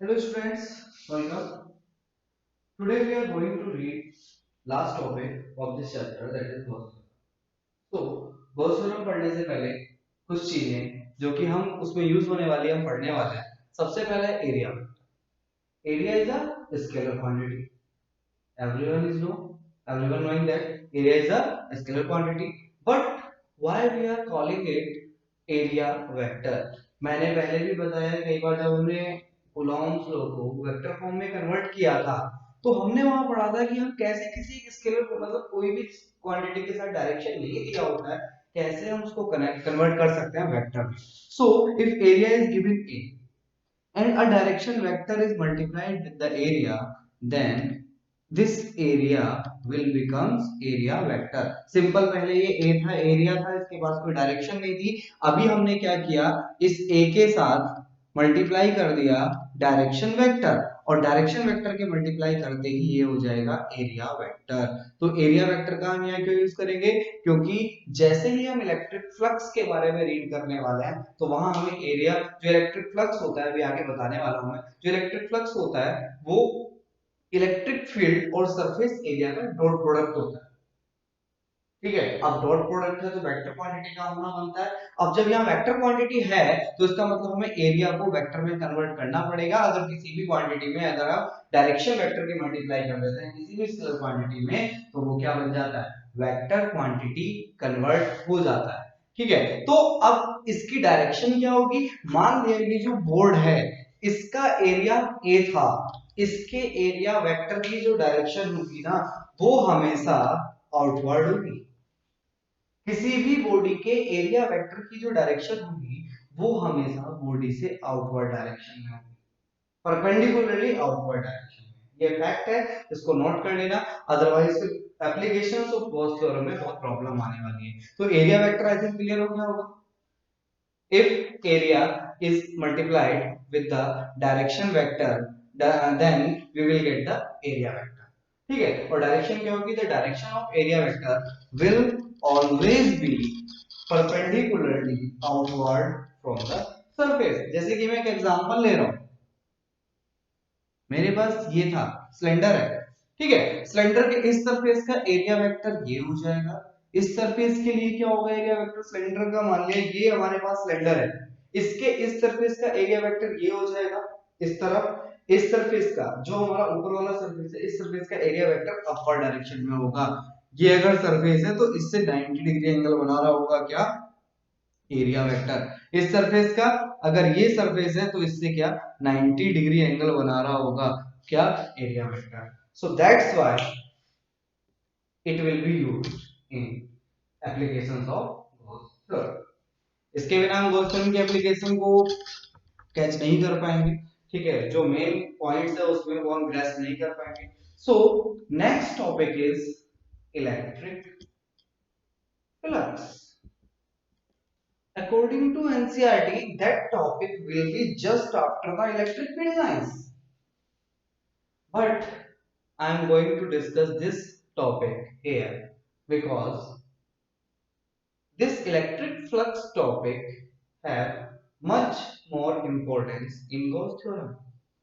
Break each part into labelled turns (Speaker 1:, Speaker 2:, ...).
Speaker 1: Hello students, welcome. Today we are going to read last topic of this chapter, that is Gauss theorem. तो Gauss theorem पढ़ने से पहले कुछ चीजें जो कि हम उसमें यूज होने वाली हम पढ़ने वाले हैं। सबसे पहले area. Area is a scalar quantity. Everyone is know, everyone knowing that area is a scalar quantity. But why we are calling it area vector? मैंने पहले भी बताया कई बार जब हमने कूलॉम्स लॉ को वेक्टर फॉर्म में कन्वर्ट किया था तो हमने वहां पढ़ा था कि हम कैसे किसी स्केलर को मतलब कोई भी क्वांटिटी के साथ डायरेक्शन नहीं दिया होता है कैसे हम उसको कनेक्ट कन्वर्ट कर सकते हैं वेक्टर में। So if area is given A and a direction vector is multiplied with the area, then this area will becomes area vector. Simple पहले ये a था एरिया था इसके पास कोई डायरेक्शन नहीं थी। अभी हमने क्या किया इस a के साथ मल्टीप्लाई कर दिया डायरेक्शन वेक्टर और डायरेक्शन वेक्टर के मल्टीप्लाई करते ही ये हो जाएगा एरिया वेक्टर। तो एरिया वेक्टर का हम यहाँ क्यों यूज करेंगे क्योंकि जैसे ही हम इलेक्ट्रिक फ्लक्स के बारे में रीड करने वाले हैं तो वहां हमें एरिया जो इलेक्ट्रिक फ्लक्स होता है अभी आगे बताने वाला हूं मैं जो इलेक्ट्रिक फ्लक्स होता है वो इलेक्ट्रिक फील्ड और सरफेस एरिया का डॉट प्रोडक्ट होता है। ठीक है अब डॉट प्रोडक्ट है तो वेक्टर क्वांटिटी का होना बनता है। अब जब यहाँ वेक्टर क्वांटिटी है तो इसका मतलब हमें एरिया को वेक्टर में कन्वर्ट करना पड़ेगा। अगर किसी भी क्वांटिटी में अगर आप डायरेक्शन वेक्टर के मल्टीप्लाई कर देते हैं किसी भी स्केलर क्वांटिटी में तो वो क्या बन जाता है वेक्टर क्वांटिटी कन्वर्ट हो जाता है। ठीक है तो अब इसकी डायरेक्शन क्या होगी मान लिया ये जो बोर्ड है इसका एरिया ए था इसके एरिया वेक्टर की जो डायरेक्शन होगी ना वो हमेशा आउटवर्ड होगी। किसी भी बॉडी के एरिया वेक्टर की जो डायरेक्शन होगी वो हमेशा बॉडी से आउटवर्ड डायरेक्शन में होगी परपेंडिकुलरली आउटवर्ड डायरेक्शन में। ये फैक्ट है इसको नोट कर लेना otherwise applications of Gauss theorem में बहुत प्रॉब्लम आने वाली है। तो area vector I think clear हो गया होगा। if area is multiplied with the direction vector then we will get the area vector। ठीक है और डायरेक्शन क्या होगी the direction of area vector will always be perpendicularly outward from the surface. जैसे कि मैं एक एग्जांपल ले रहा हूं मेरे पास ये था सिलेंडर है। ठीक है सिलेंडर के इस सरफेस का एरिया वेक्टर ये हो जाएगा। इस सरफेस के लिए क्या होगा एरिया वेक्टर सिलेंडर का मान लिया ये हमारे पास सिलेंडर है इसके इस सरफेस का एरिया वेक्टर ये हो जाएगा इस तरफ। इस सरफेस का जो हमारा ऊपर वाला सरफेस है इस सरफेस का एरिया वेक्टर अपर डायरेक्शन में होगा। ये अगर सरफेस है तो इससे 90 डिग्री एंगल बना रहा होगा क्या एरिया वेक्टर। इस सरफेस का अगर ये सरफेस है तो इससे क्या 90 डिग्री एंगल बना रहा होगा क्या area vector. So that's why it will be used in applications of Gauss theorem. इसके बिना हम गॉस थ्योरम की एप्लीकेशन को कैच नहीं कर पाएंगे। ठीक है जो मेन पॉइंट्स है उसमें वो हम ग्रेस्प नहीं कर पाएंगे। So next topic is electric flux. According to NCERT, that topic will be just after the electric field lines. But I am going to discuss this topic here because this electric flux topic have much more importance in Gauss theorem।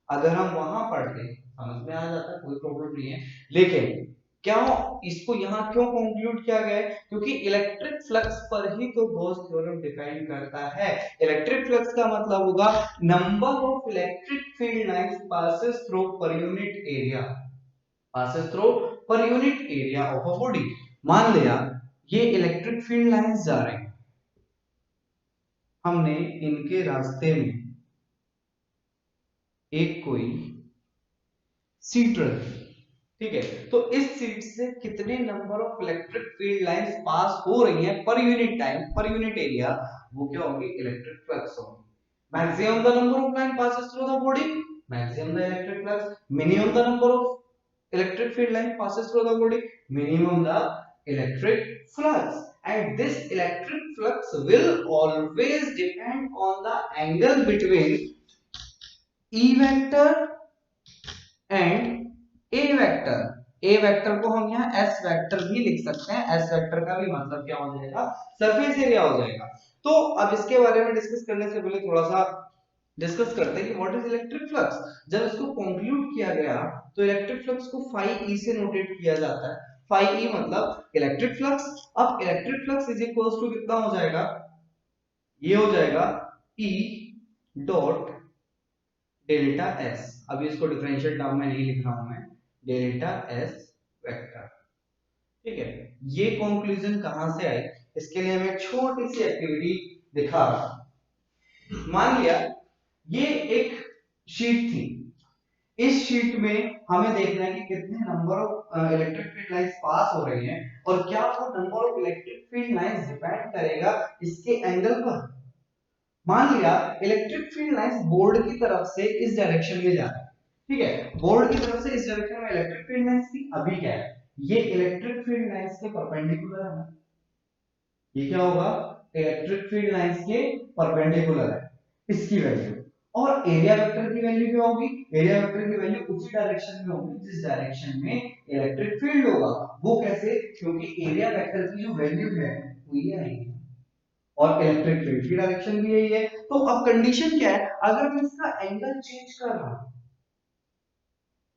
Speaker 1: अगर हम वहां पढ़ते समझ में आ जाता कोई problem नहीं है लेकिन क्या इसको यहाँ क्यों कंक्लूड किया गया है क्योंकि इलेक्ट्रिक फ्लक्स पर ही तो गॉस थ्योरम डिपेंड करता है। इलेक्ट्रिक फ्लक्स का मतलब होगा number of electric field lines passes through पर unit area passes through per unit area of a body। मान लिया ये इलेक्ट्रिक फील्ड लाइंस जा रहे हैं हमने इनके रास्ते में एक कोई सीट रखी। ठीक है तो इस सीट से कितने number of electric field lines pass हो रही हैं per unit time per unit area वो क्या होगी इलेक्ट्रिक फ्लक्स होगी। Maximum the number of line passes through the body maximum the electric flux minimum the number of electric field line passes through the body minimum the electric flux and this electric flux will always depend on the angle between E vector and A vector। A vector को हम यहाँ S vector भी लिख सकते हैं। S vector का भी मतलब क्या हो जाएगा सरफेस एरिया हो जाएगा। तो अब इसके बारे में डिस्कस करने से पहले थोड़ा सा डिस्कस करते हैं कि व्हाट इज इलेक्ट्रिक फ्लक्स। जब इसको कंक्लूड किया गया तो इलेक्ट्रिक फ्लक्स को फाई ई से नोटेट किया जाता है। फाई ई मतलब इलेक्ट्रिक फ्लक्स। अब electric flux is equals to कितना हो जाएगा, ये हो जाएगा ई डॉट डेल्टा एस। अभी इसको डिफरेंशियल टर्म में नहीं लिख रहा हूं मैं, डेल्टा एस वेक्टर। ठीक है, ये कंक्लूजन कहां से आई, इसके लिए मैं एक छोटी सी एक्टिविटी दिखा रहा हूं। मान लिया ये एक शीट थी, इस शीट में हमें देखना है कि कितने number of electric field lines pass हो रही हैं और क्या वो number of electric field lines depend करेगा इसके एंगल पर। मान लिया इलेक्ट्रिक फील्ड लाइंस बोर्ड की तरफ से इस डायरेक्शन में जा रही है, ठीक है, बोर्ड की तरफ से इस डायरेक्शन में इलेक्ट्रिक फील्ड लाइंस थी। अभी क्या है, ये इलेक्ट्रिक फील्ड लाइंस के परपेंडिकुलर है, ये क्या होगा, इलेक्ट्रिक फील्ड लाइंस के परपेंडिकुलर है इसकी वैल्यू। और एरिया वेक्टर की वैल्यू क्या होगी, एरिया वेक्टर की वैल्यू उसी डायरेक्शन में होगी जिस डायरेक्शन में इलेक्ट्रिक फील्ड होगा। वो कैसे, क्योंकि एरिया वेक्टर की जो वैल्यू है वो ये आएगी और इलेक्ट्रिक फील्ड की डायरेक्शन भी यही है। तो अब कंडीशन क्या है, अगर मैं इसका एंगल चेंज कर रहा हूं,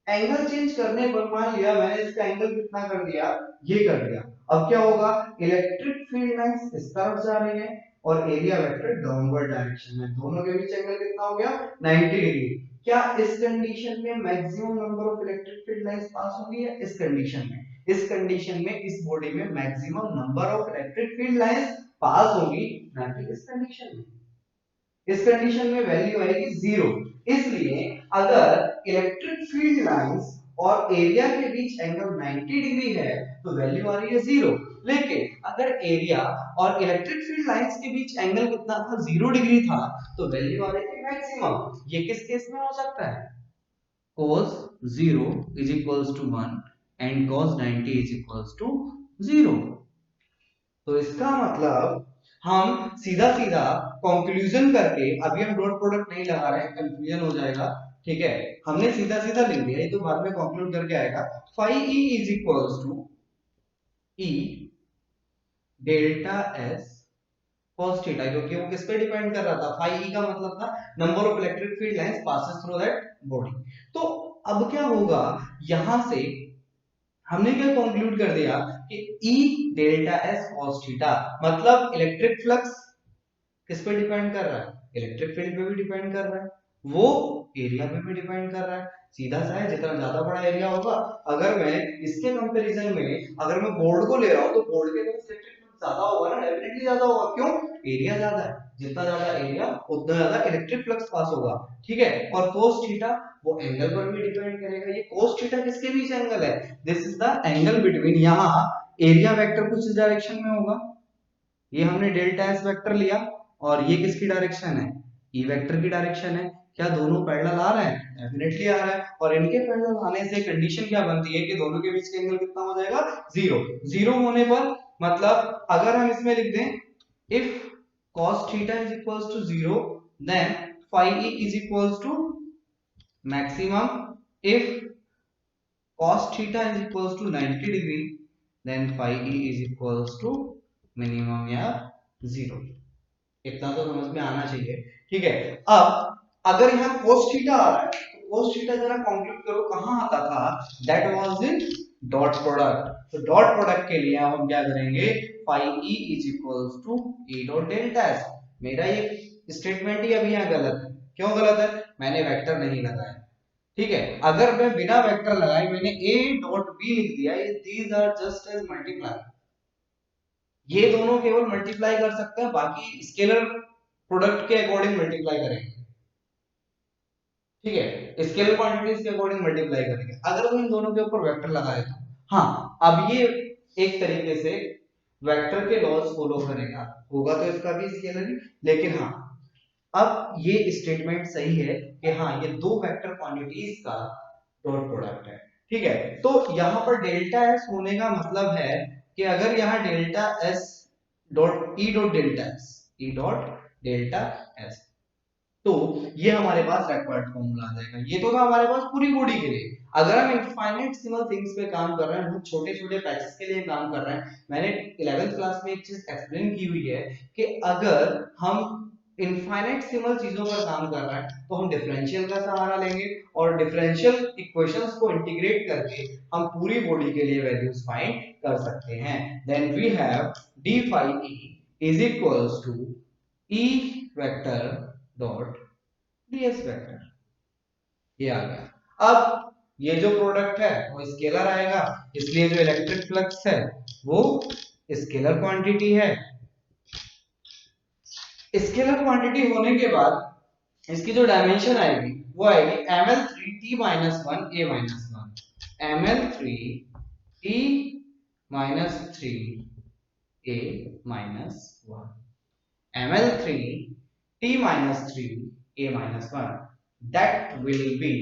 Speaker 1: एंगल चेंज करने पर मान लिया मैंने इसका एंगल कितना कर दिया, ये कर दिया, अब क्या होगा, इलेक्ट्रिक फील्ड लाइंस इस तरफ जा रही है और एरिया वेक्टर डाउनवर्ड डायरेक्शन में, दोनों के बीच एंगल कितना हो गया 90 डिग्री। क्या इस कंडीशन में maximum number of electric field lines pass होंगी, या इस कंडीशन में, इस कंडीशन में इस बॉडी में maximum number of electric field lines pass होगी, ना कि इस कंडीशन में। इस कंडीशन में वैल्यू आएगी जीरो। इसलिए अगर इलेक्ट्रिक फील्ड लाइंस और एरिया के बीच एंगल 90 डिग्री है तो वैल्यू आ रही है जीरो। लेकिन अगर एरिया और इलेक्ट्रिक फील्ड लाइंस के बीच एंगल कितना था, 0 डिग्री था, तो वैल्यू आ रही थी मैक्सिमम। ये किस केस में हो सकता है, cos 0 is equals to 1 and cos 90 is equals to 0। तो इसका मतलब हम सीधा सीधा कंक्लूजन करके, अभी हम डॉट प्रोडक्ट नहीं लगा रहे हैं, कंफ्यूजन हो जाएगा, ठीक है, हमने सीधा सीधा लिख दिया, ये तो बाद में कंक्लूड करके आएगा। Phi E is equals to E delta S cos theta, क्योंकि वो किस पे डिपेंड कर रहा था, फाई ई का मतलब था number of electric field lines passes through that body. तो अब क्या होगा, यहां से हमने क्या कंक्लूड कर दिया कि E delta S cos theta मतलब इलेक्ट्रिक फ्लक्स किस पे डिपेंड कर रहा है, इलेक्ट्रिक फील्ड पे भी डिपेंड कर रहा है, वो एरिया पे भी डिपेंड कर रहा है। सीधा सा है, जितना ज्यादा बड़ा एरिया होगा, अगर मैं इसके कंपैरिजन में अगर मैं बोर्ड को ले रहा हूं तो बोर्ड के पास इलेक्ट्रिक फील्ड ज्यादा होगा ना, डेफिनेटली ज्यादा होगा, क्यों, एरिया ज्यादा है, जितना ज्यादा एरिया उतना ज्यादा इलेक्ट्रिक फ्लक्स पास होगा, ठीक है। और cos थीटा वो एंगल पर भी डिपेंड करेगा, ये cos थीटा किसके बीच एंगल है, this is the angle between, यहां एरिया वेक्टर कुछ इस डायरेक्शन में होगा, ये हमने डेल्टा एस वेक्टर लिया, और ये किसकी डायरेक्शन है, ई वेक्टर की डायरेक्शन है। क्या दोनों पैरेलल आ रहे हैं, डेफिनेटली आ रहा है, और इनके पैरेलल आने से कंडीशन क्या बनती है कि दोनों के बीच का एंगल कितना हो जाएगा, जीरो। जीरो होने पर मतलब अगर हम इसमें लिख दें, if cos theta is equals to zero then phi e is equals to maximum, if cos theta is equals to 90 degree then phi e is equals to minimum या जीरो। इतना तो समझ में आना चाहिए, ठीक है। अब अगर यहाँ cos थीटा आ रहा है तो cos थीटा जरा कंप्यूट करो कहाँ आता था, that was in dot product. तो डॉट प्रोडक्ट के लिए हम क्या करेंगे, phi e is equals to e dot delta s। मेरा ये स्टेटमेंट ही अभी यहाँ गलत है, क्यों गलत है, मैंने वेक्टर नहीं लगाया, ठीक है। अगर मैं बिना वेक्टर लगाए मैंने a डॉट b लिख दिया, ये these are just as multiply, ये दोनों केवल मल्टीप्लाई कर सकते हैं, बाकी स्केलर प्रोडक्ट के अकॉर्डिंग मल्टीप्लाई करेंगे, ठीक है, स्केलर क्वांटिटीज के अकॉर्डिंग मल्टीप्लाई करेंगे। अगर मैं इन दोनों के ऊपर वेक्टर लगा देता हूं, हाँ अब ये एक तरीके से वेक्टर के लॉज फॉलो करेगा, होगा तो इसका भी स्केलर ही, लेकिन हाँ अब ये स्टेटमेंट सही है कि हाँ ये दो वेक्टर क्वांटिटीज का डॉट प्रोडक्ट है, ठीक है। तो यहां पर डेल्टा एस होने का मतलब है कि अगर यहां delta S dot E dot delta S, E dot delta S, तो ये हमारे पास रिक्वायर्ड फॉर्मूला आ जाएगा। ये तो था हमारे पास पूरी बॉडी के लिए। अगर हम इनफाइनाइटेसिमल थिंग्स पे काम कर रहे हैं, बहुत छोटे छोटे पैचेस के लिए काम कर रहे हैं, मैंने 11th क्लास में एक चीज एक्सप्लेन की हुई है कि अगर हम इनफाइनाइटेसिमल चीजों पर काम कर रहा है तो हम डिफरेंशियल का सहारा लेंगे और डिफरेंशियल इक्वेशंस को इंटीग्रेट करके हम पूरी बॉडी के लिए वैल्यूज फाइंड कर सकते हैं। Then we have d phi e is equals to e vector dot ds vector. ये आ गया। अब ये जो प्रोडक्ट है वो स्केलर आएगा, इसलिए जो इलेक्ट्रिक फ्लक्स है वो स्केलर क्वांटिटी है। स्केलर क्वांटिटी होने के बाद इसकी जो डायमेंशन आएगी वो आएगी ml3t minus 1 a minus 1 ml3t minus 3 a minus 1 ml3t minus 3 a minus 1 that will be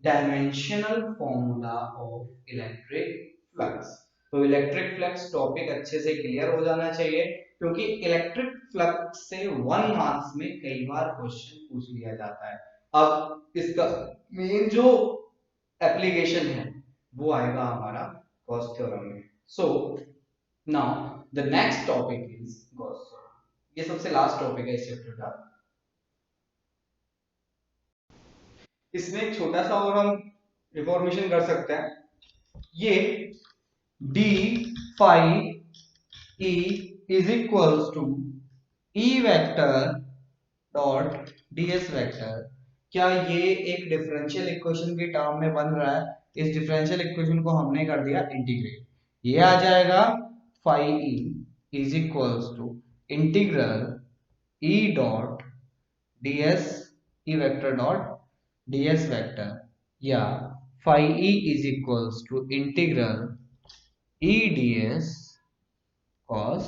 Speaker 1: dimensional formula of electric flux। तो इलेक्ट्रिक फ्लक्स टॉपिक अच्छे से क्लियर हो जाना चाहिए क्योंकि इलेक्ट्रिक फ्लक्स से 1 मार्क्स में कई बार क्वेश्चन पूछ लिया जाता है। अब इसका मेन जो एप्लीकेशन है वो आएगा हमारा गॉस थ्योरम में। So now the next topic is Gauss theorem. ये सबसे लास्ट टॉपिक है इस चैप्टर का। इसमें एक छोटा सा और हम रिफॉर्मेशन कर सकते हैं। ये d phi e is equals to e vector dot ds vector. क्या ये एक डिफरेंशियल इक्वेशन की टर्म में बन रहा है? इस डिफरेंशियल इक्वेशन को हमने कर दिया इंटीग्रेट। ये आ जाएगा phi e is equals to integral e dot ds e vector dot ds vector या phi e is equals to integral e ds cos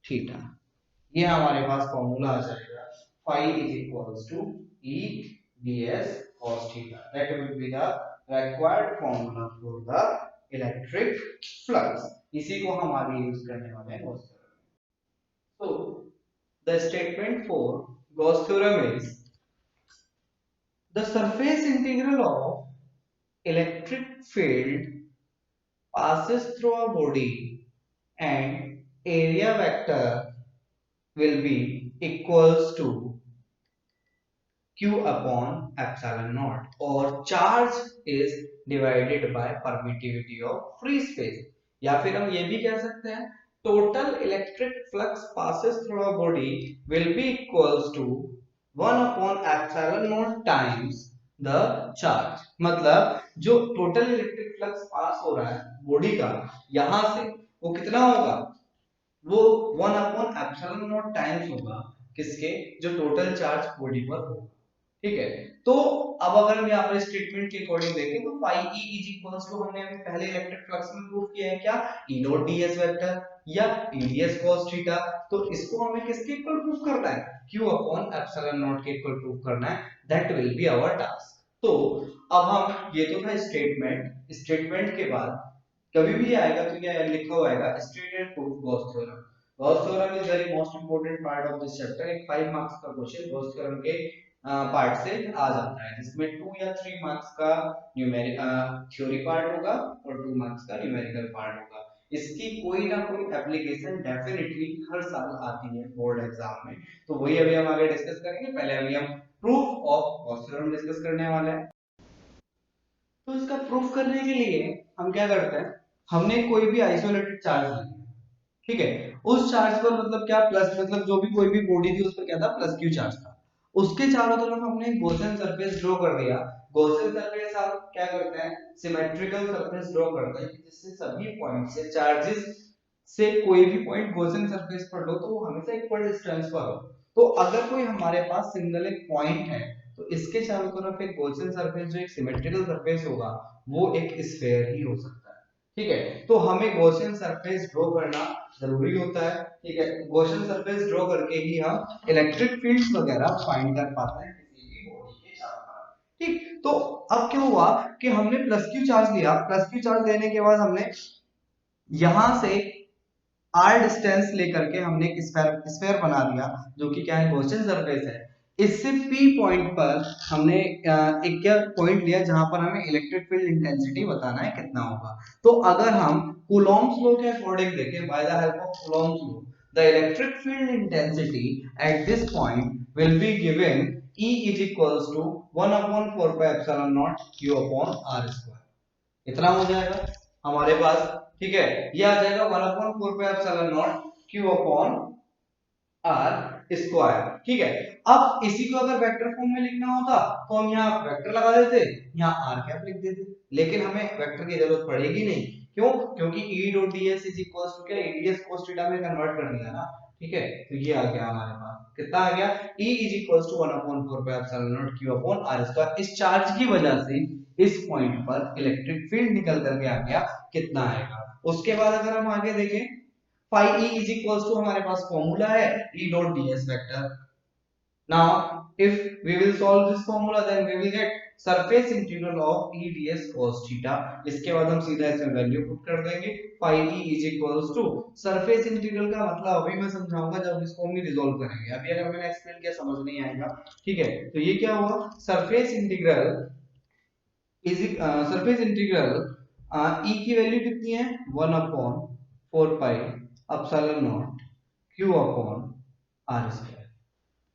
Speaker 1: theta. ये हमारे पास फॉर्मूला आ जाएगा phi is equals to e ds cos theta। That will be the required formula for the electric flux। इसी को हम आगे use करने वाले हैं Gauss theorem. So the statement for Gauss theorem is the surface integral of electric field passes through a body and area vector will be equals to q upon epsilon naught or charge is divided by permittivity of free space। या फिर हम ये भी कह सकते हैं total electric flux passes through a body will be equals to 1 upon epsilon naught times the charge। मतलब जो total electric flux पास हो रहा है बॉडी का यहां से वो कितना होगा, वो 1 अपॉन एप्सिलॉन नॉट टाइम्स होगा किसके, जो टोटल चार्ज बॉडी पर होगा। ठीक है, तो अब अगर हम यहाँ पर स्टेटमेंट के अकॉर्डिंग देखें तो phi e is equals to हमने अभी पहले इलेक्ट्रिक फ्लक्स में प्रूव किया है क्या, e डॉट ds वेक्टर या e ds cos थीटा। तो इसको हमें किसके इक्वल प्रूव करना है, q अपॉन एप्सिलॉन नॉट के इक्वल प्रूव करना है। That will be our task. तो अब हम, ये तो था स्टेटमेंट, स्टेटमेंट के बाद कभी भी आएगा तो क्या लिखा हुआ आएगा state and proof Gauss theorem. Gauss theorem is very most important part of this chapter. एक 5 मार्क्स का क्वेश्चन गॉस थ्योरम के पार्ट से आ जाता है जिसमें 2 या 3 मार्क्स का न्यूमेरिकल थ्योरी पार्ट होगा और 2 मार्क्स का न्यूमेरिकल पार्ट होगा। इसकी कोई ना कोई एप्लीकेशन डेफिनेटली हर साल आती है बोर्ड एग्जाम में, तो वही अभी हम आगे डिस्कस करेंगे। पहले अभी हम proof of Gauss theorem discuss करने वाले हैं। तो इसका प्रूफ करने के लिए हम क्या करते हैं, हमने कोई भी आइसोलेटेड चार्ज लिया, ठीक है, उस चार्ज पर मतलब क्या प्लस, मतलब जो भी कोई भी बॉडी थी उस पर क्या था, प्लस क्यू चार्ज था। उसके चारों तरफ हमने एक गॉसियन सरफेस ड्रॉ कर दिया। गॉसियन सरफेस आप क्या करते हैं, सिमेट्रिकल सरफेस ड्रॉ करते हैं जिससे सभी पॉइंट से चार्जेस से कोई भी पॉइंट गॉसियन सरफेस पर लो तो वो हमेशा इक्वल डिस्टेंस पर हो। तो अगर कोई हमारे पास सिंगल एक पॉइंट है तो इसके चारों तरफ एक गॉसियन सरफेस जो एक सिमेट्रिकल सरफेस होगा वो एक स्फीयर ही हो सकता है। ठीक है, तो हमें गॉसियन सरफेस ड्रॉ करना जरूरी होता है। ठीक है, गॉसियन सरफेस ड्रॉ करके ही हम इलेक्ट्रिक फील्ड्स वगैरह फाइंड कर पाते हैं किसी भी बॉडी के चारों तरफ। ठीक, तो अब क्या हुआ कि हमने प्लस क्यू चार्ज लिया, प्लस क्यू चार्ज लेने के बाद हमने यहां से r डिस्टेंस लेकर के हमने एक स्फीयर बना दिया जो कि क्या है, गॉसियन सरफेस है। इससे p पॉइंट पर हमने एक क्या पॉइंट लिया जहां पर हमें इलेक्ट्रिक फील्ड इंटेंसिटी बताना है कितना होगा। तो अगर हम कूलॉम्स लॉ के अकॉर्डिंग देखें, by the help of Coulomb's law, the electric field intensity at this point will be given E is equals to 1 upon 4 pi epsilon naught Q upon R square. इतना हो जाएगा हमारे पास, ठीक है, ये आ जाएगा 1 upon 4 pi epsilon naught Q upon R square, ठीक है। अब इसी को अगर वेक्टर फॉर्म में लिखना होता तो हम यहाँ वेक्टर लगा देते, यहाँ आर कैप लिख देते, लेकिन हमें वेक्टर की जरूरत पड़ेगी नहीं। क्यों? क्योंकि E dot ds is equals to क्या, ds cos थीटा में कन्वर्ट कर दिया ना, ठीक है। तो ये आ गया हमारे पास, कितना आ गया, E is equals to 1 upon 4 pi epsilon naught q upon r square. इस चार्ज की वजह से इस पॉइंट पर इलेक्ट्रिक फील्ड निकल करके आ गया, कितना आएगा। उसके बाद अगर हम आगे देखें, phi e is equals to हमारे पास फॉर्मूला है E dot ds vector. Now if we will solve this formula then we will get surface integral of E ds cos theta. इसके बाद हम सीधा इसमें वैल्यू पुट कर देंगे, phi e is equals to surface integral का मतलब अभी मैं समझाऊंगा जब इसको हम रिजॉल्व करेंगे, अभी अगर मैंने एक्सप्लेन किया समझ नहीं आएगा, ठीक है। तो ये क्या हुआ, surface integral surface integral E की वैल्यू कितनी है, 1 upon 4 pi epsilon naught Q upon R square.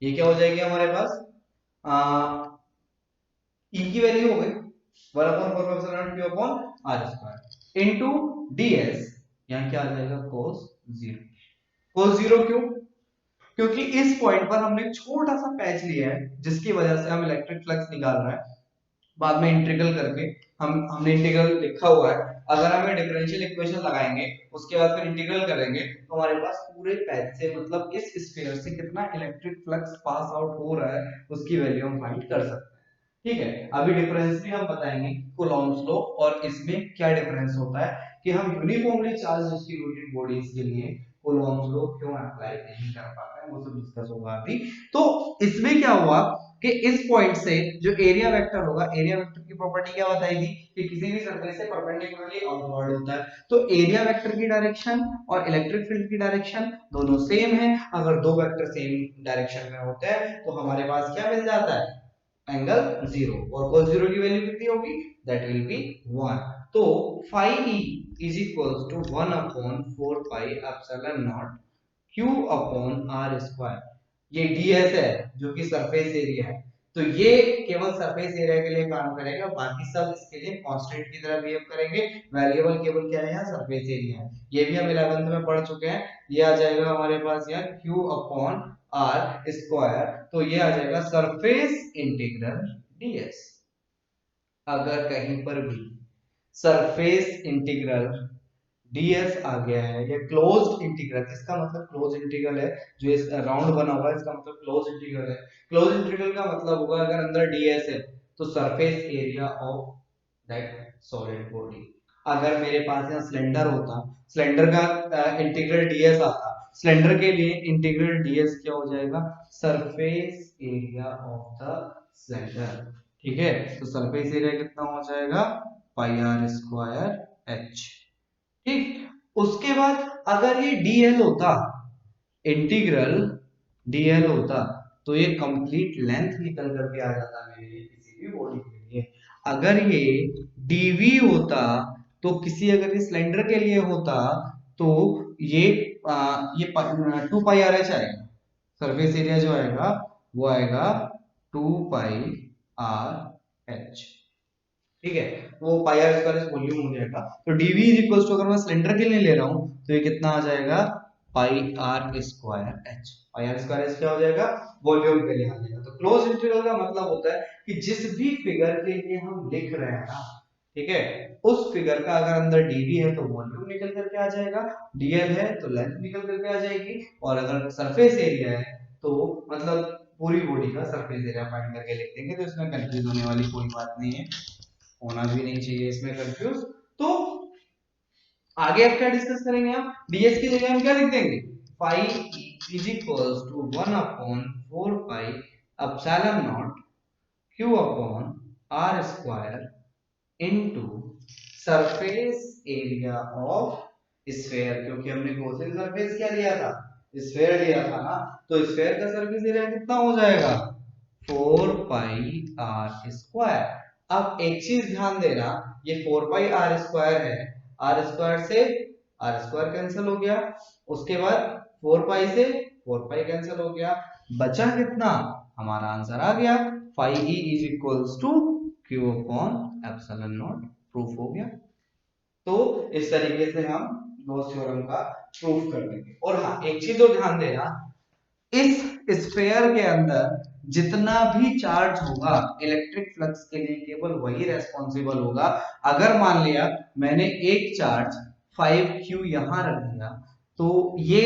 Speaker 1: ये क्या हो जाएगी हमारे पास, E की वैल्यू हो गई 1 upon 4 pi epsilon naught Q upon R square into ds, यहाँ क्या आ जाएगा cos 0। cos 0 क्यों, क्योंकि इस पॉइंट पर हमने छोटा सा पैच लिया है जिसकी वजह से हम इलेक्ट्रिक फ्लक्स निकाल रहे हैं, बाद में इंटीग्रल करके हमने इंटीग्रल लिखा हुआ है, अगर हमें डिफरेंशियल इक्वेशन लगाएंगे उसके बाद फिर इंटीग्रल करेंगे तो हमारे पास पूरे पैच से मतलब इस स्फीयर से कितना इलेक्ट्रिक फ्लक्स पास आउट हो रहा है उसकी वैल्यू हम फाइंड कर सकते हैं, ठीक है। अभी डिफरेंस भी हम बताएंगे कूलॉम्स लॉ, और इसमें क्या डिफरेंस होता है कि हम यूनिफॉर्मली चार्ज डिस्ट्रीब्यूटेड बॉडीज के लिए कूलॉम्स लॉ क्यों अप्लाई नहीं कर पाते हैं, वो सब डिस्कस होगा अभी। तो इसमें क्या हुआ कि इस पॉइंट से जो एरिया वेक्टर होगा, एरिया वेक्टर की प्रॉपर्टी क्या बताएगी कि किसी भी सरफेस से परपेंडिकुलरली आउटवर्ड होता है, तो एरिया वेक्टर की डायरेक्शन और इलेक्ट्रिक फील्ड की डायरेक्शन दोनों सेम है। अगर दो वेक्टर सेम डायरेक्शन में होते हैं तो हमारे पास क्या मिल जाता है, एंगल 0, और cos 0 की वैल्यू कितनी होगी, दैट विल बी 1। तो phi e is equals to 1 upon 4 pi epsilon naught Q upon r square। ये ds है जो कि सरफेस एरिया है, तो ये केवल सरफेस एरिया के लिए काम करेगा, बाकी सब इसके लिए कांस्टेंट की तरह बिहेव करेंगे। वेरिएबल केवल क्या है, यहाँ सरफेस एरिया है, ये भी हम 11th में पढ़ चुके हैं। ये आ जाएगा हमारे पास यहाँ Q अपॉन आर स्क्वायर, तो ये आ जाएगा सरफेस इंटीग्रल ds। अगर कहीं पर भी सरफेस इंटीग्रल ds आ गया है, ये क्लोज्ड इंटीग्रल, इसका मतलब क्लोज इंटीग्रल है, जो इस राउंड बना हुआ है इसका मतलब क्लोज इंटीग्रल है। क्लोज इंटीग्रल का मतलब होगा अगर अंदर ds है तो surface area of that solid body. अगर मेरे पास यहाँ सिलेंडर होता, सिलेंडर का इंटीग्रल ds आता, सिलेंडर के लिए इंटीग्रल ds क्या हो जाएगा, surface area of the cylinder, ठीक है। तो सरफेस एरिया कितना हो जाएगा, पाई आर स्क्वायर एच, ठीक। उसके बाद अगर ये dl होता, इंटीग्रल dl होता, तो ये कंप्लीट लेंथ निकल करके आ जाता मेरे लिए किसी भी बॉडी के लिए। अगर ये dv होता, तो किसी अगर ये सिलेंडर के लिए होता तो ये ये 2 पाई आर एच आएगा, सरफेस एरिया जो आएगा वो आएगा 2 पाई आर एच, ठीक है। वो पाई आर स्क्वायर इस वॉल्यूम हो जाएगा। तो dv इज इक्वल्स टू अगर मैं सिलेंडर के लिए ले रहा हूं तो ये कितना आ जाएगा, pi r square h. Pi r square h क्या हो जाएगा, वॉल्यूम के लिए आ जाएगा। तो क्लोज इंटीग्रल का मतलब होता है कि जिस भी फिगर के लिए हम लिख रहे हैं ना, ठीक है, उस फिगर का अगर अंदर dv है तो वॉल्यूम निकल करके आ जाएगा, dl है तो लेंथ निकल करके आ जाएगी, और अगर सरफेस एरिया है तो मतलब पूरी बॉडी का सरफेस एरिया फाइंड करके लिख देंगे। तो इसमें कंफ्यूज होने वाली कोई बात नहीं है, होना भी नहीं चाहिए इसमें कंफ्यूज। तो आगे अब क्या डिस्कस करेंगे हम, ds की जगह हम क्या लिख देंगे, phi is equals to 1 upon 4 pi epsilon naught q upon r square into surface area of sphere, क्योंकि हमने कोसेल सरफेस क्या लिया था, स्फेयर लिया था ना, तो स्फेयर का सरफेस एरिया कितना हो जाएगा, 4 पाई आर स्क्वायर। अब एक चीज ध्यान देना, ये 4 पाई आर स्क्वायर है, आर स्क्वायर से आर स्क्वायर कैंसिल हो गया, उसके बाद 4 पाई से 4 पाई कैंसिल हो गया, बचा कितना, हमारा आंसर आ गया phi e is equals to q upon epsilon naught, proof हो गया। तो इस तरीके से हम गॉस थ्योरम का प्रूफ कर देंगे। और हाँ, एक चीज और ध्यान देना, इस स्फीयर के अंदर जितना भी चार्ज होगा इलेक्ट्रिक फ्लक्स के लिए केवल वही रेस्पॉन्सिबल होगा। अगर मान लिया मैंने एक चार्ज 5q यहां रख दिया, तो ये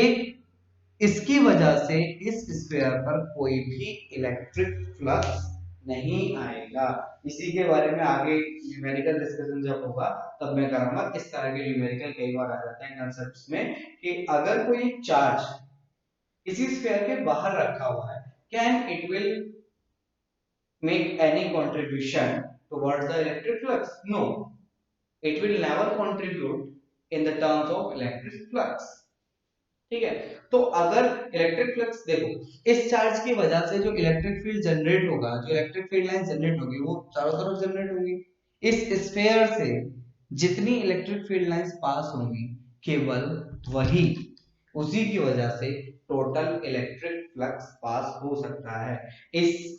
Speaker 1: इसकी वजह से इस स्फीयर पर कोई भी इलेक्ट्रिक फ्लक्स नहीं आएगा। इसी के बारे में आगे न्यूमेरिकल डिस्कशन जब होगा तब मैं करूंगा। इस तरह के न्यूमेरिकल कई बार आ जाते हैं कंसेप्ट्स में कि अगर कोई चार्ज इसी स्फीयर के बाहर रखा हुआ है, can it will make any contribution towards the electric flux? No, it will never contribute in the terms of electric flux। ठीक है, तो अगर इलेक्ट्रिक फ्लक्स देखो, इस चार्ज की वजह से जो इलेक्ट्रिक फील्ड जनरेट होगा, जो इलेक्ट्रिक फील्ड लाइन जनरेट होगी वो चारों तरफ जनरेट होगी। इस स्फीयर से जितनी इलेक्ट्रिक फील्ड लाइंस पास होंगी केवल वही, उसी की वजह से टोटल इलेक्ट्रिक फ्लक्स पास हो सकता है। इस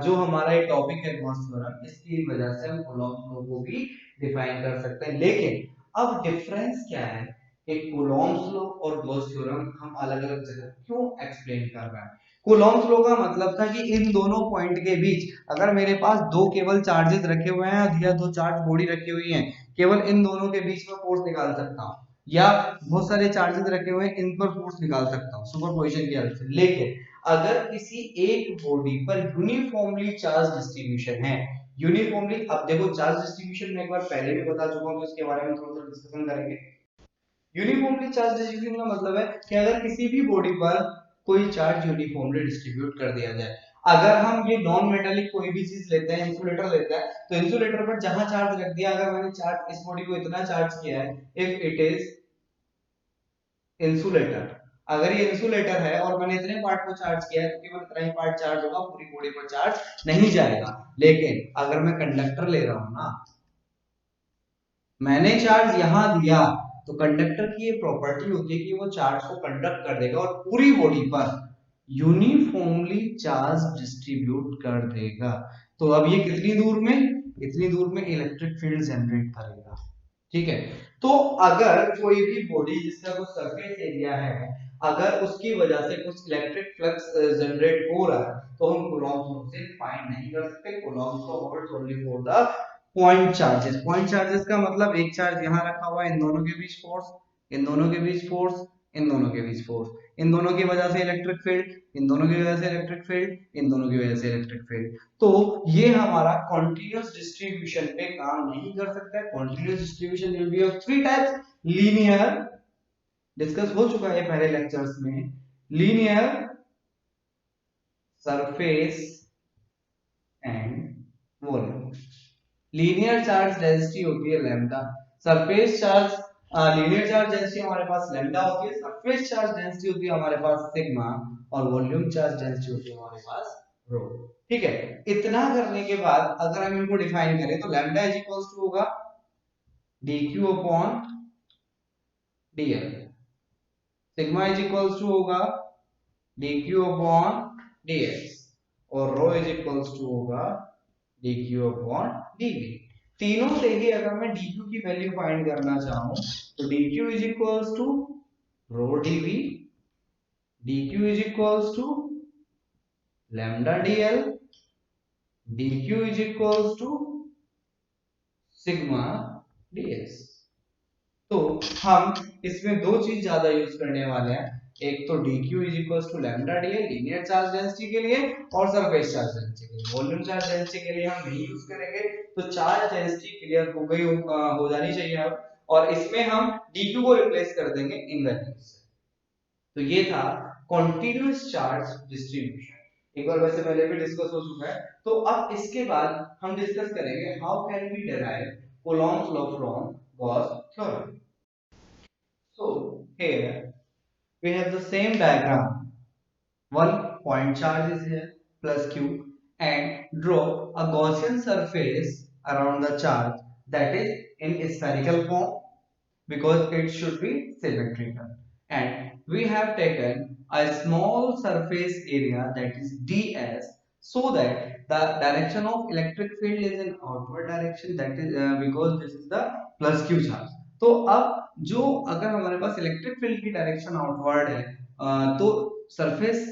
Speaker 1: जो हमारा ये टॉपिक है गॉस थ्योरम, इसकी वजह से हम कूलॉम लॉ को भी डिफाइन कर सकते हैं। लेकिन अब डिफरेंस क्या है कि कूलॉम्स लॉ और गॉस थ्योरम हम अलग अलग जगह क्यों एक्सप्लेन कर रहे हैं। कूलॉम्स लॉ का मतलब था कि इन दोनों पॉइंट के बीच अगर मेरे पास दो केवल चार्जेस रखे हुए हैं या दो चार्ज बॉडी रखी हुई हैं, केवल इन दोनों के बीच में फोर्स निकाल सकता हूं, या बहुत सारे चार्जेस रखे हुए हैं इन पर फोर्स निकाल सकता हूं सुपरपोजिशन की हेल्प से। लेकिन अगर किसी एक बॉडी पर यूनिफॉर्मली चार्ज डिस्ट्रीब्यूशन है, यूनिफॉर्मली, अब देखो चार्ज डिस्ट्रीब्यूशन में एक बार पहले भी बता चुका हूं, तो इसके बारे में थोड़ा सा डिस्कशन करेंगे। यूनिफॉर्मली चार्ज डिस्ट्रीब्यूशन का मतलब है कि अगर किसी भी बॉडी पर कोई चार्ज यूनिफॉर्मली डिस्ट्रीब्यूट कर दिया जाए। अगर हम ये नॉन मेटालिक कोई भी चीज लेते हैं, इंसुलेटर लेते हैं, तो इंसुलेटर पर जहां चार्ज रख दिया, अगर मैंने चार्ज इस बॉडी को इतना चार्ज किया है, इफ इट इज इंसुलेटर, अगर ये इंसुलेटर है और मैंने इतने पार्ट को चार्ज किया है, तो केवल इतना ही पार्ट चार्ज होगा, पूरी बॉडी पर चार्ज नहीं जाएगा। लेकिन अगर मैं कंडक्टर ले रहा हूं ना, मैंने चार्ज यहां दिया, तो कंडक्टर की ये प्रॉपर्टी होती है कि वो चार्ज को कंडक्ट कर देगा और पूरी बॉडी पर यूनिफॉर्मली चार्ज डिस्ट्रीब्यूट कर देगा। तो अब ये कितनी दूर में, इतनी दूर में इलेक्ट्रिक फील्ड जनरेट करेगा। ठीक है, तो अगर कोई भी बॉडी जिसका कुछ सरफेस एरिया है, अगर उसकी वजह से कुछ इलेक्ट्रिक फ्लक्स जनरेट हो रहा है, तो हम कूलॉम्स लॉ से फाइंड नहीं कर सकते। Coulomb's law holds only for the point charges. Point charges का मतलब एक चार्ज यहां रखा हुआ है, इन दोनों के बीच फोर्स, इन दोनों के बीच फोर्स, इन दोनों के बीच फोर्स, इन दोनों की वजह से इलेक्ट्रिक फील्ड, इन दोनों की वजह से इलेक्ट्रिक फील्ड, इन दोनों की वजह से इलेक्ट्रिक फील्ड। तो ये हमारा कॉन्टिन्यूअस डिस्ट्रीब्यूशन पे काम नहीं कर सकता है। Continuous distribution will be of three types, linear, discuss हो चुका है पहले लेक्चर्स में, linear, surface and volume. Linear charge density होती है lambda, surface charge, linear charge density हमारे पास लैम्डा होती है, सरफेस चार्ज डेंसिटी होती है हमारे पास सिग्मा, और वॉल्यूम चार्ज डेंसिटी होती है हमारे पास रो। ठीक है, इतना करने के बाद अगर हम इनको डिफाइन करें, तो लैम्डा इज इक्वल्स टू होगा dq upon dl, sigma is equals to होगा dq अपॉन dx, और रो इज इक्वल्स टू होगा dq अपॉन dv। तीनों से ही अगर मैं dq की वैल्यू फाइंड करना चाहूं, तो dq is equals to rho dv, dq is equals to lambda dl, dq is equals to sigma ds। तो हम इसमें दो चीज ज्यादा यूज करने वाले हैं, एक तो dq is equals to lambda dl linear charge density के लिए, और सरफेस चार्ज डेंसिटी के लिए। वॉल्यूम चार्ज डेंसिटी के लिए हम नहीं यूज करेंगे। तो चार्ज डेंसिटी क्लियर हो गई, हो जानी चाहिए अब, और इसमें हम dq को रिप्लेस कर देंगे इन वैल्यूज से। तो ये था कॉन्टिन्यूअस चार्ज डिस्ट्रीब्यूशन, एक बार वैसे पहले भी डिस्कस हो चुका है। तो अब इसके बाद हम डिस्कस करेंगे how can we derive Coulomb's law from Gauss theorem. So here we have the same diagram. One point charge is here plus q, and draw a Gaussian surface around the charge that is in spherical form because it should be symmetrical, and we have taken a small surface area, that is ds, so that the direction of electric field is in outward direction, that is because this is the plus q charge. तो अब जो अगर हमारे पास electric field की direction outward है, तो surface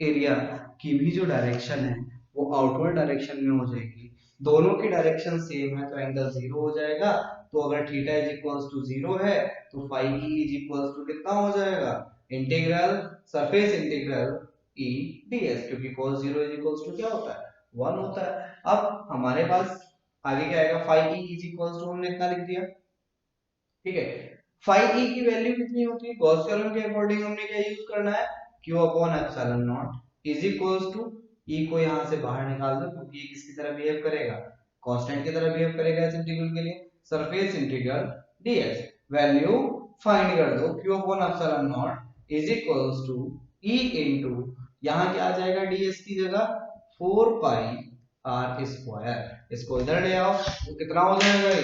Speaker 1: area की भी जो डायरेक्शन है वो आउटवर्ड डायरेक्शन में हो जाएगी। दोनों की डायरेक्शन सेम है तो एंगल जीरो हो जाएगा। तो अगर theta is equals to zero है तो phi E is equals to कितना हो जाएगा, integral surface integral E DS, क्योंकि cos zero is equals to क्या होता है, वन होता है। अब हमारे पास आगे क्या आएगा, phi E is equals to हमने इतना लिख दिया, ठीक है। फाई ई की वैल्यू कितनी होती है, गॉस थ्योरम के अकॉर्डिंग हमने क्या यूज करना है, q upon epsilon not is equals to, E को यहां से बाहर निकाल दो क्योंकि ये किसकी तरह बिहेव करेगा, कांस्टेंट की तरह बिहेव करेगा इस इंटीग्रल के लिए, surface integral ds, value find कर दो, q upon epsilon not is equals to e into, यहां क्या आ जाएगा ds की जगह 4 पाई r स्क्वायर, इसको इधर ले आओ तो कितना हो जाएगा,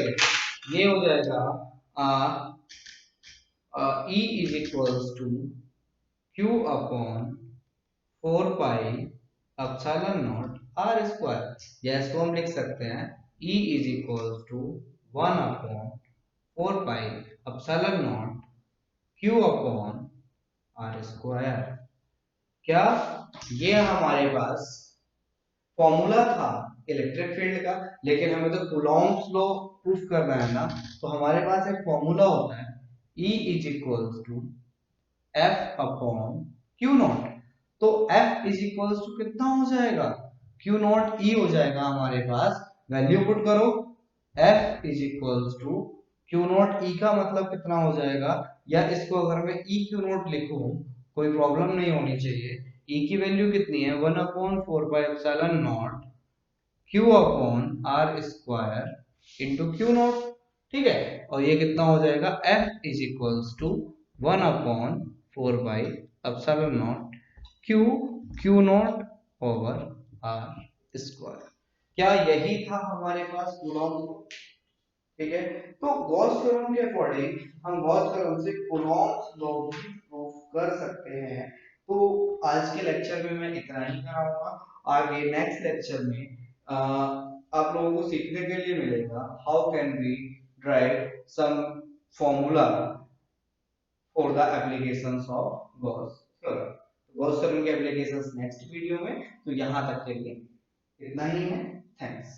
Speaker 1: ये हो जाएगा e is equals to q upon 4 pi epsilon naught r square, या इसको हम लिख सकते हैं e is equals to 1 upon 4 pi epsilon naught q upon r square। क्या ये हमारे पास फॉर्मूला था इलेक्ट्रिक फील्ड का, लेकिन हमें तो कूलॉम्स लॉ प्रूफ करना है ना, तो हमारे पास एक फॉर्मूला होता है E is equals to F upon q not. तो F इज इक्वल्स टू कितना हो जाएगा, क्यू नॉट ई हो जाएगा हमारे पास, वैल्यू पुट करो, F is equals to q not E का मतलब कितना हो जाएगा, या इसको अगर मैं ई क्यू नॉट लिखूं कोई प्रॉब्लम नहीं होनी चाहिए। ई की वैल्यू कितनी है, 1 upon 4 pi epsilon naught Q upon R square into Q naught, ठीक है। और ये कितना हो जाएगा, F is equals to 1 upon 4 by epsilon naught Q Q naught over R square. क्या यही था हमारे पास कूलॉम, ठीक है। तो गॉस थ्योरम के अकॉर्डिंग हम गॉस थ्योरम से कूलॉम्स लॉ भी प्रूफ कर सकते हैं। तो आज के लेक्चर में मैं इतना ही कराऊंगा, आगे नेक्स्ट लेक्चर में आप लोगों को सीखने के लिए मिलेगा how can we drive some formula for the applications of Gauss theorem. Gauss theorem के एप्लीकेशंस नेक्स्ट वीडियो में, तो यहाँ तक के लिए इतना ही है। थैंक्स।